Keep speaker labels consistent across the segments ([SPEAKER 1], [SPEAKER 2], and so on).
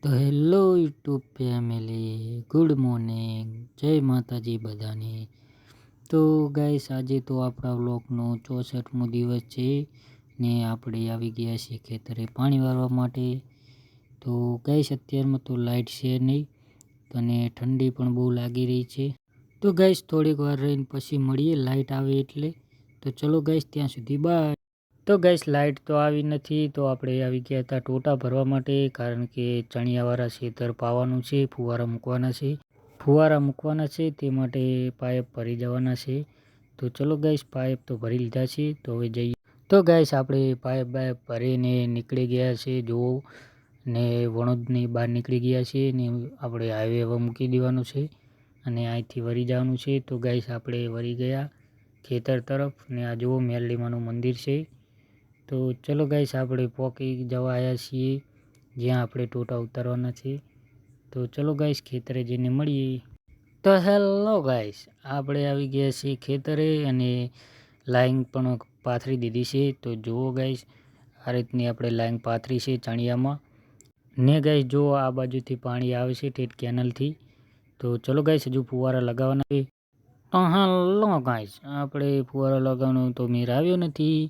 [SPEAKER 1] તો hello YouTube family, good morning, જય માતાજી બધાને. તો ગાઈસ આજે તો આપણા વ્લોગનો 64મો દિવસ છે ને આપણે આવી ગયા છીએ ખેતરે પાણી વાળવા માટે. તો ગાઈસ અત્યારમાં તો લાઇટ છે નહીં અને ઠંડી પણ બહુ લાગી રહી છે. તો ગાઈસ થોડીક વાર રહીને પછી મળીએ લાઇટ આવે એટલે. તો ચલો ગાઈસ ત્યાં સુધી બાય. તો ગાઈસ લાઇટ તો આવી નથી તો આપણે આવી ગયા હતા ટોટા ભરવા માટે, કારણ કે ચણિયાવાળા ખેતર પાવાનું છે, ફુવારા મૂકવાના છે તે માટે પાઇપ ભરી જવાના છે. તો ચલો ગાઈસ પાઇપ તો ભરી લીધા છે, તો હવે જઈએ. તો ગાઈસ આપણે પાઇપ ભરીને નીકળી ગયા છે જુઓ, ને વણોદની બહાર નીકળી ગયા છે ને આપણે હાઈવે હવે મૂકી દેવાનું છે અને અહીંથી વળી જવાનું છે. તો ગાઈસ આપણે વળી ગયા ખેતર તરફ ને આ જુઓ મેરલીમાનું મંદિર છે. તો ચલો ગાઈસ આપણે પોકી જવા આવ્યા છીએ જ્યાં આપણે ટોટા ઉતારવાના છે. તો ચલો ગાઈસ ખેતરે જઈને મળીએ. તો હેલો ગાઈસ, આપણે આવી ગયા છીએ ખેતરે અને લાઈન પણ પાથરી દીધી છે. તો જુઓ ગાઈસ આ રીતની આપણે લાઈન પાથરી છે ચણિયામાં ને ગાઈસ જુઓ આ બાજુથી પાણી આવે છે ઠેઠ કેનલથી. તો ચલો ગાઈસ હજુ ફુવારા લગાવવાના છે. તો હેલો ગાઈસ, આપણે ફુવારા લગાવવાનો તો મેર આવ્યો નથી,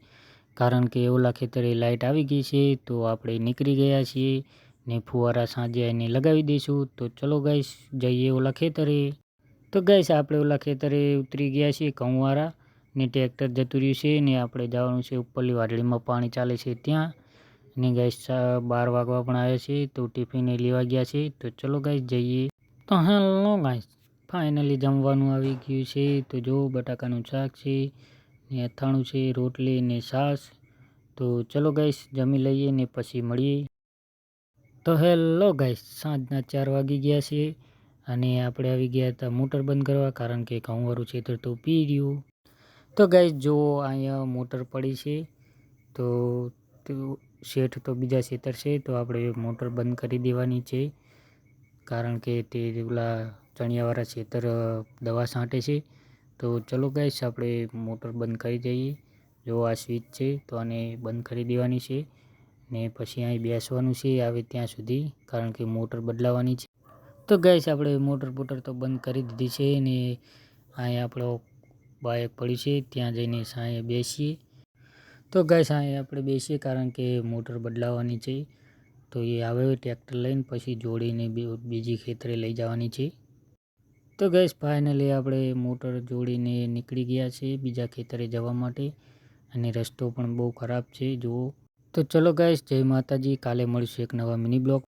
[SPEAKER 1] કારણ કે ઓલા ખેતરે લાઇટ આવી ગઈ છે. તો આપણે નીકળી ગયા છીએ ને ફુવારા સાંજે આવીને લગાવી દઈશું. તો ચલો ગાઈસ જઈએ ઓલા ખેતરે. તો ગાઈસ આપણે ઓલા ખેતરે ઉતરી ગયા છીએ ઘઉંવાળા ને ટ્રેક્ટર જતું રહ્યું છે ને આપણે જવાનું છે ઉપરલી વાદળીમાં પાણી ચાલે છે ત્યાં. ને ગાઈસ 12 વાગવા પણ આવ્યા છે તો ટિફિને લેવા ગયા છે. તો ચલો ગાઈસ જઈએ. તો હેલો ગાઈસ, ફાઇનલી જમવાનું આવી ગયું છે. તો જો બટાકાનું શાક છે ને અથાણું છે, રોટલી ને છાશ. તો ચલો ગાઈસ જમી લઈએ ને પછી મળીએ. તો હેલો ગાઈસ, સાંજના 4 વાગી ગયા છે અને આપણે આવી ગયા હતા મોટર બંધ કરવા, કારણ કે ઘઉંવાળું ખેતર તો પી રહ્યું. તો ગાઈસ જુઓ અહીંયા મોટર પડી છે. તો શેઠ તો બીજા ખેતર છે તો આપણે મોટર બંધ કરી દેવાની છે, કારણ કે તે ઓલા ચણિયાવાળા ખેતર દવા છાંટે છે. તો ચલો ગાઈસ આપણે મોટર બંધ કરી દઈએ. જો આ સ્વિચ છે તો આને બંધ કરી દેવાની છે ને પછી અહીં બેસવાનું છે આવે ત્યાં સુધી, કારણ કે મોટર બદલાવાની છે. તો ગાઈસ આપણે મોટર તો બંધ કરી દીધી છે ને અહીં આપણો બાઇક પડી છે ત્યાં જઈને સાંયે બેસીએ. તો ગાઈસ અહીં આપણે બેસીએ કારણ કે મોટર બદલાવાની છે. તો એ આવે ટ્રેક્ટર લઈને પછી જોડીને બીજી ખેતરે લઈ જવાની છે. તો ગાઈસ ફાઇનલી આપણે મોટર જોડીને નીકળી ગયા છે બીજા ખેતરે જવા માટે, અને રસ્તો પણ બહુ ખરાબ છે જુઓ. તો ચલો ગાઈસ જય માતાજી, કાલે મળીશું એક નવા મિની બ્લોગ.